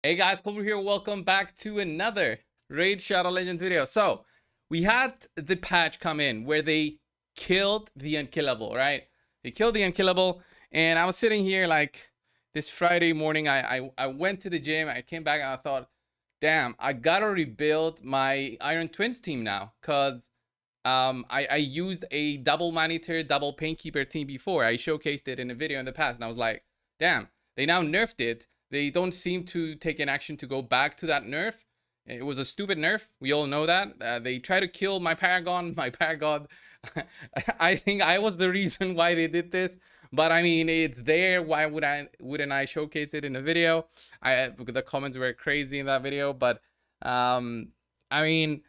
Hey guys, Coldbrew here. Welcome back to another Raid Shadow Legends video. So, we had the patch come in where they killed the unkillable, right? They killed the unkillable, and I was sitting here like this Friday morning. I went to the gym. I came back and I thought, damn, I gotta rebuild my Iron Twins team now, cause I used a double monitor, double painkeeper team before. I showcased it in a video in the past, and I was like, damn, they now nerfed it. They don't seem to take an action to go back to that nerf. It was a stupid nerf. We all know that. They try to kill my Paragon. My Paragon. I think I was the reason why they did this. But I mean, it's there. Why wouldn't I showcase it in a video? The comments were crazy in that video. But I mean,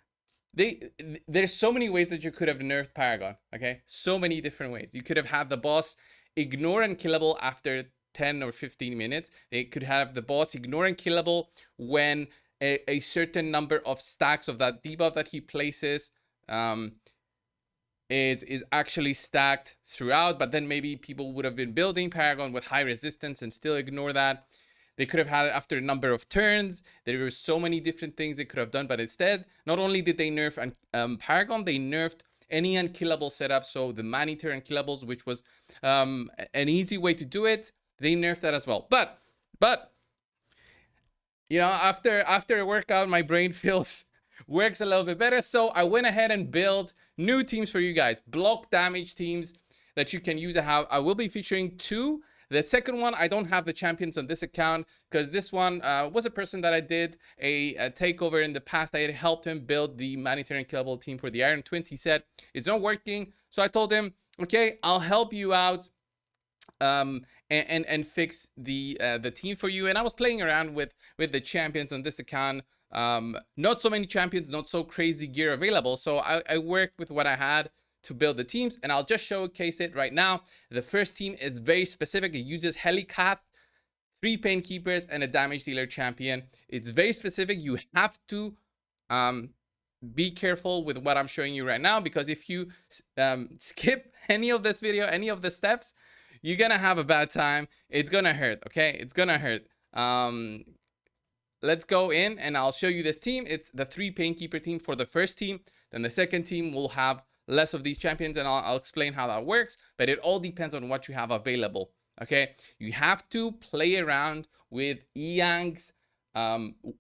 there's so many ways that you could have nerfed Paragon. Okay, so many different ways. You could have had the boss ignore unkillable after 10 or 15 minutes. They could have the boss ignore unkillable when a certain number of stacks of that debuff that he places is actually stacked throughout, but then maybe people would have been building Paragon with high resistance and still ignore that. They could have had it after a number of turns. There were so many different things they could have done, but instead, not only did they nerf Paragon, they nerfed any unkillable setup. So the Maneater unkillables, which was an easy way to do it, they nerfed that as well. But you know, after a workout, my brain feels works a little bit better. So I went ahead and built new teams for you guys, block damage teams that you can use. I will be featuring two. The second one, I don't have the champions on this account because this one was a person that I did a takeover in the past. I had helped him build the Maneater Unkillable team for the Iron Twins. He said it's not working, so I told him, okay, I'll help you out and fix the team for you. And I was playing around with the champions on this account. Not so many champions, not so crazy gear available. So I worked with what I had to build the teams, and I'll just showcase it right now. The first team is very specific. It uses Helicath, 3 Painkeepers, and a damage dealer champion. It's very specific. You have to be careful with what I'm showing you right now, because if you skip any of this video, any of the steps, you're gonna have a bad time. It's gonna hurt, okay? It's gonna hurt. Let's go in and I'll show you this team. It's the 3 Painkeeper team for the first team. Then the second team will have less of these champions, and I'll explain how that works, but it all depends on what you have available, okay? You have to play around with Yang's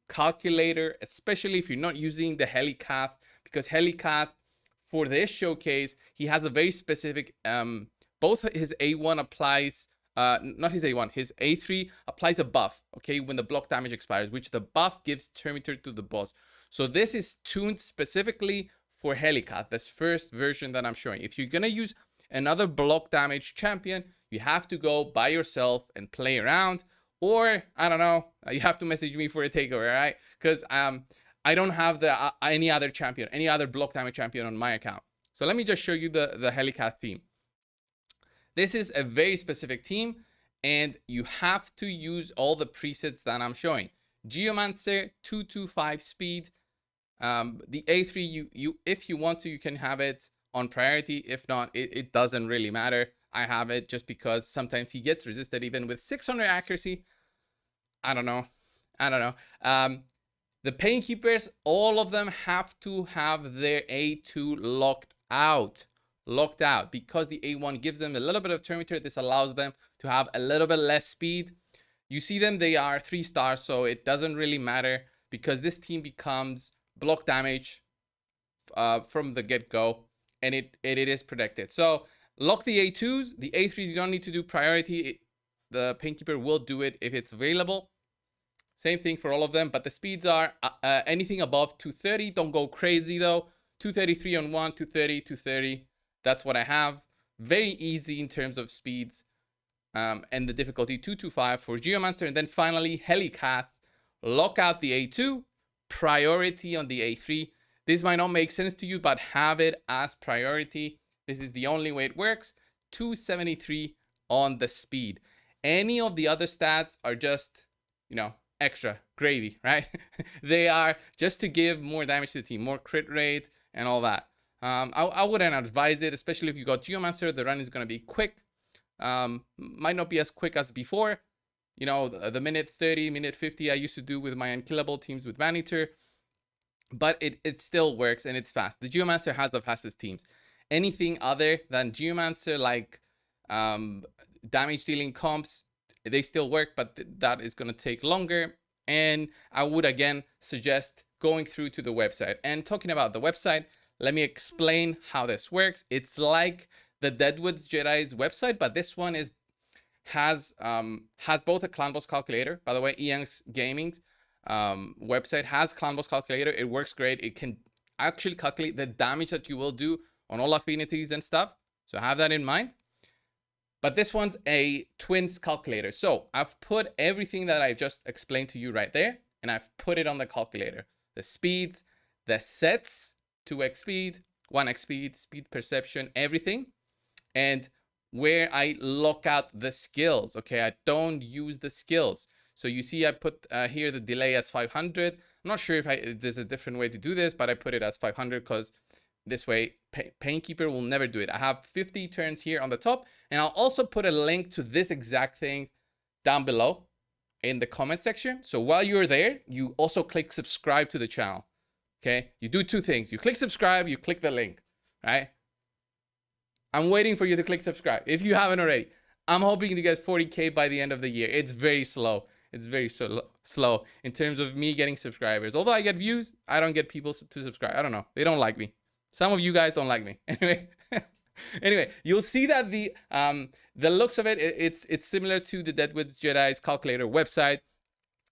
calculator, especially if you're not using the Helicath, because Helicath, for this showcase, he has a very specific, both his A1 applies, not his A1, his A3 applies a buff, okay, when the block damage expires, which the buff gives Terminator to the boss. So this is tuned specifically for Helicath, this first version that I'm showing. If you're gonna use another block damage champion, you have to go by yourself and play around, or I don't know, you have to message me for a takeover, right? Because I don't have the any other champion, any other block damage champion on my account. So let me just show you the Helicath theme. This is a very specific team, and you have to use all the presets that I'm showing. Geomancer, 225 speed. The A3, you if you want to, you can have it on priority. If not, it doesn't really matter. I have it just because sometimes he gets resisted even with 600 accuracy. I don't know. The Painkeepers, all of them have to have their A2 locked out, because the A1 gives them a little bit of Terminator. This allows them to have a little bit less speed. You see them, they are 3 stars, so it doesn't really matter because this team becomes block damage from the get-go, and it is protected. So lock the A2s. The A3s, you don't need to do priority. The Painkeeper will do it if it's available. Same thing for all of them, but the speeds are anything above 230. Don't go crazy though. 233 on 1, 230, 230. That's what I have. Very easy in terms of speeds. And the difficulty 225 for Geomancer. And then finally, Helicath. Lock out the A2. Priority on the A3. This might not make sense to you, but have it as priority. This is the only way it works. 273 on the speed. Any of the other stats are just, you know, extra gravy, right? They are just to give more damage to the team, more crit rate and all that. I wouldn't advise it, especially if you got Geomancer. The run is going to be quick. Might not be as quick as before, you know, the minute 30, minute 50 I used to do with my unkillable teams with Vanitor, but it still works and it's fast. The Geomancer has the fastest teams. Anything other than Geomancer, like damage dealing comps, they still work, but that is going to take longer. And I would again suggest going through to the website. And talking about the website, let me explain how this works. It's like the Deadwood's Jedi's website, but this one has both a clan boss calculator. By the way, Ian's Gaming's website has clan boss calculator. It works great. It can actually calculate the damage that you will do on all affinities and stuff. So have that in mind. But this one's a twins calculator. So I've put everything that I just explained to you right there, and I've put it on the calculator. The speeds, the sets, 2x speed, 1x speed, speed perception, everything. And where I lock out the skills, okay? I don't use the skills. So you see I put here the delay as 500. I'm not sure if there's a different way to do this, but I put it as 500 because this way Painkeeper will never do it. I have 50 turns here on the top, and I'll also put a link to this exact thing down below in the comment section. So while you're there, you also click subscribe to the channel, okay? You do two things. You click subscribe, you click the link, right? I'm waiting for you to click subscribe if you haven't already. I'm hoping to get 40K by the end of the year. It's very slow. It's very slow in terms of me getting subscribers. Although I get views, I don't get people to subscribe. I don't know. They don't like me. Some of you guys don't like me. Anyway, anyway, you'll see that the looks of it, it's similar to the Deadwood's Jedi's calculator website,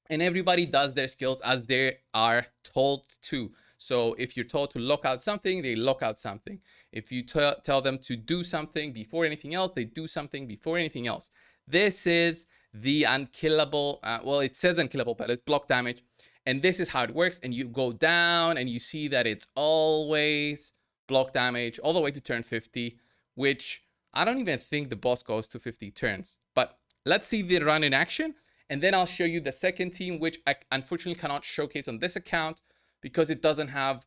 and everybody does their skills as they are told to. So if you're told to lock out something, they lock out something. If you tell them to do something before anything else, they do something before anything else. This is the unkillable, well, it says unkillable, but it's block damage. And this is how it works. And you go down and you see that it's always block damage all the way to turn 50, which I don't even think the boss goes to 50 turns. But let's see the run in action. And then I'll show you the second team, which I unfortunately cannot showcase on this account because it doesn't have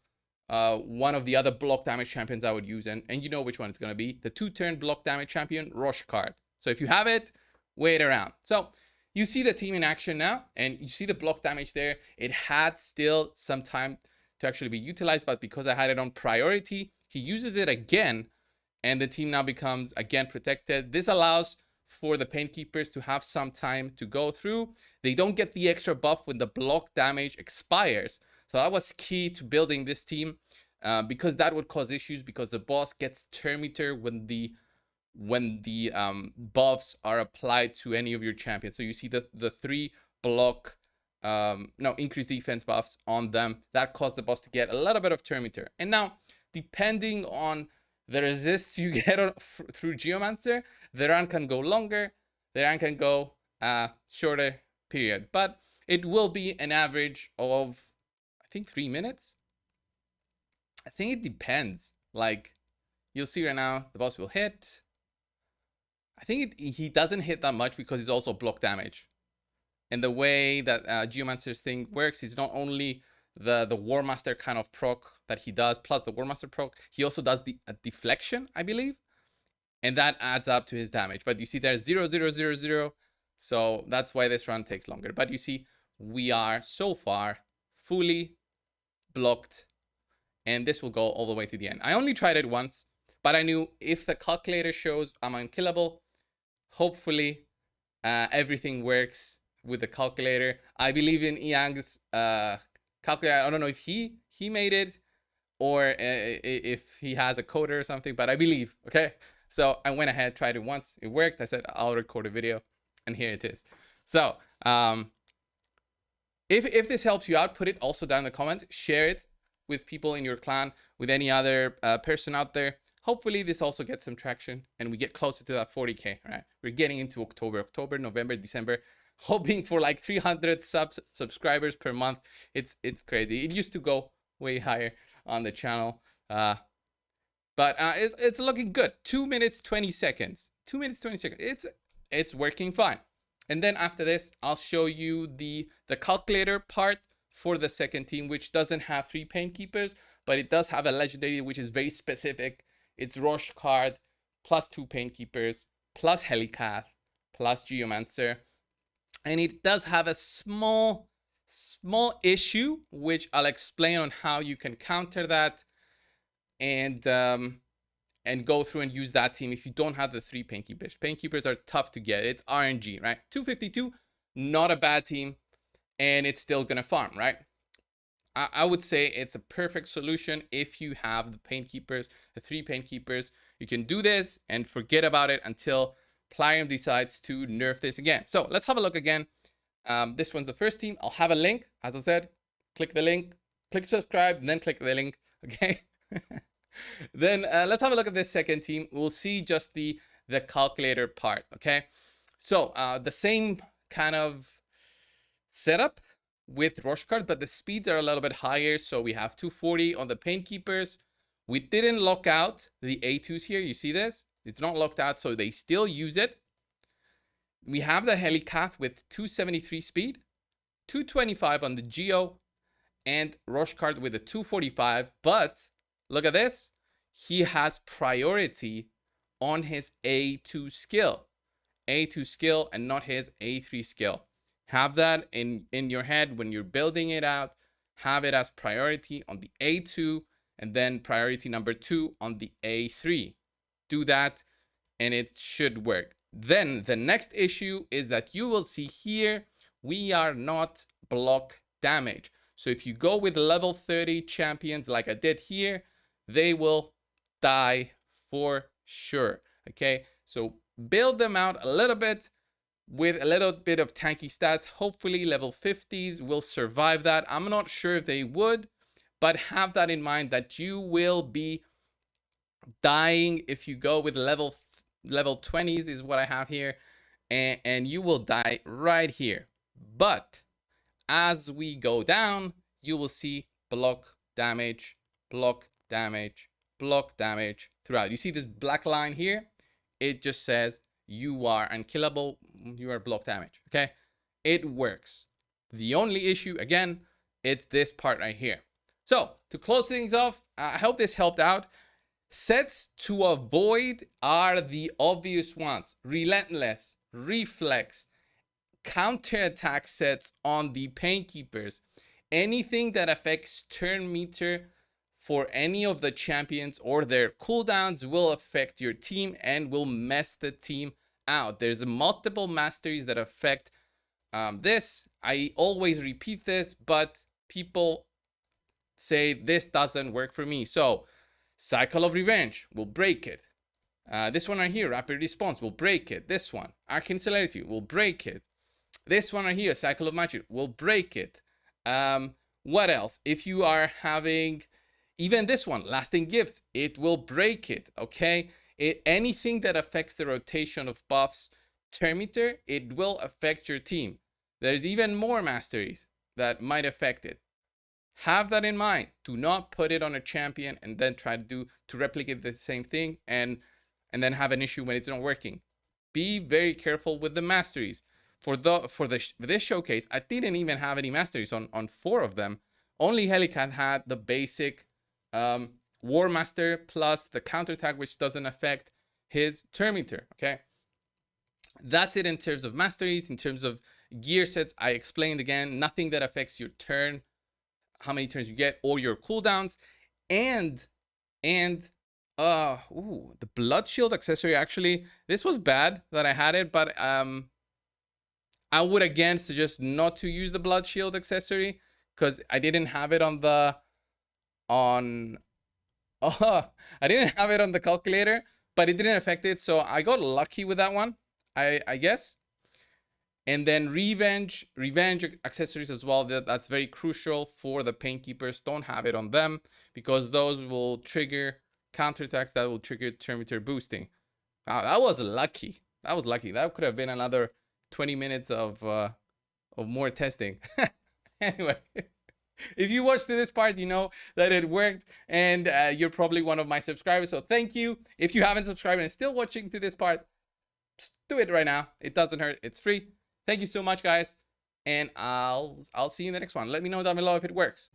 one of the other block damage champions I would use. And you know which one it's going to be. The 2-turn block damage champion, Rosh card. So if you have it, wait around. So you see the team in action now, and you see the block damage there. It had still some time to actually be utilized, but because I had it on priority, he uses it again, and the team now becomes again protected. This allows for the Painkeepers to have some time to go through. They don't get the extra buff when the block damage expires. So that was key to building this team, because that would cause issues, because the boss gets turn meter when the buffs are applied to any of your champions. So you see the 3 block increased defense buffs on them that caused the boss to get a little bit of turn meter. And now, depending on the resists you get through Geomancer, the run can go longer, the run can go shorter period, but it will be an average of, I think, 3 minutes. I think it depends. Like, you'll see right now the boss will hit. I think he doesn't hit that much because he's also block damage. And the way that Geomancer's thing works is not only the War Master kind of proc that he does, plus the War Master proc, he also does the deflection, I believe. And that adds up to his damage. But you see there's 0, 0, 0, 0. So that's why this run takes longer. But you see, we are so far fully blocked. And this will go all the way to the end. I only tried it once, but I knew if the calculator shows I'm unkillable, hopefully everything works with the calculator. I believe in Iang's calculator. I don't know if he made it or if he has a coder or something, but I believe, okay? So I went ahead, tried it once. It worked. I said, I'll record a video, and here it is. So if this helps you out, put it also down in the comment. Share it with people in your clan, with any other person out there. Hopefully this also gets some traction and we get closer to that 40K, right? We're getting into October, November, December, hoping for like 300 subscribers per month. It's crazy. It used to go way higher on the channel. But it's looking good. 2 minutes, 20 seconds. 2 minutes, 20 seconds. It's working fine. And then after this, I'll show you the calculator part for the second team, which doesn't have 3 Painkeepers, but it does have a legendary, which is very specific. It's Rosh card, plus 2 Painkeepers, plus Helicath, plus Geomancer. And it does have a small issue, which I'll explain on how you can counter that and go through and use that team if you don't have the 3 painkeepers. Painkeepers are tough to get. It's RNG, right? 252, not a bad team, and it's still gonna farm, right? I would say it's a perfect solution if you have the painkeepers, the 3 painkeepers. You can do this and forget about it until Plarium decides to nerf this again. So let's have a look again. This one's the first team. I'll have a link, as I said. Click the link, click subscribe, and then click the link. Okay. Then let's have a look at this second team. We'll see just the calculator part. Okay. So the same kind of setup with rush card, but the speeds are a little bit higher. So we have 240 on the painkeepers. We didn't lock out the A2s here. You see this? It's not locked out, so they still use it. We have the Helicath with 273 speed, 225 on the Geo, and rush card with a 245. But look at this. He has priority on his A2 skill. A2 skill and not his A3 skill. Have that in your head when you're building it out. Have it as priority on the A2 and then priority number 2 on the A3. Do that and it should work. Then the next issue is that you will see here, we are not block damage. So if you go with level 30 champions like I did here, they will die for sure. Okay, so build them out a little bit with a little bit of tanky stats. Hopefully level 50s will survive that. I'm not sure if they would, but have that in mind that you will be dying if you go with level 20s is what I have here, and you will die right here. But as we go down, you will see block damage, block damage, block damage throughout. You see this black line here? It just says you are unkillable, you are block damage. Okay, it works. The only issue, again, it's this part right here. So to close things off, I hope this helped out. Sets to avoid are the obvious ones: Relentless, Reflex, counterattack sets on the painkeepers. Anything that affects turn meter for any of the champions or their cooldowns will affect your team and will mess the team out. There's multiple masteries that affect this. I always repeat this, but people say this doesn't work for me. So Cycle of Revenge will break it. This one right here, Rapid Response, will break it. This one, Arcane Celerity, will break it. This one right here, Cycle of Magic, will break it. What else? If you are having even this one, Lasting Gifts, it will break it. Okay, anything that affects the rotation of buffs, turn meter, it will affect your team. There's even more masteries that might affect it. Have that in mind. Do not put it on a champion and then try to replicate the same thing and then have an issue when it's not working. Be very careful with the masteries. For this showcase, I didn't even have any masteries on 4 of them. Only Helicath had the basic War Master plus the counterattack, which doesn't affect his turn meter. Okay, that's it in terms of masteries. In terms of gear sets, I explained again, nothing that affects your turn, how many turns you get, or your cooldowns. And the Blood Shield accessory, actually, this was bad that I had it, but I would again suggest not to use the Blood Shield accessory because I didn't have it on the I didn't have it on the calculator, but it didn't affect it, so I got lucky with that one, I guess. And then revenge accessories as well. That's very crucial for the painkeepers. Don't have it on them because those will trigger counterattacks that will trigger turn meter boosting. Wow, that was lucky. That was lucky. That could have been another 20 minutes of more testing. Anyway, if you watched to this part, you know that it worked, and you're probably one of my subscribers. So thank you. If you haven't subscribed and still watching to this part, just do it right now. It doesn't hurt. It's free. Thank you so much, guys, and I'll see you in the next one. Let me know down below if it works.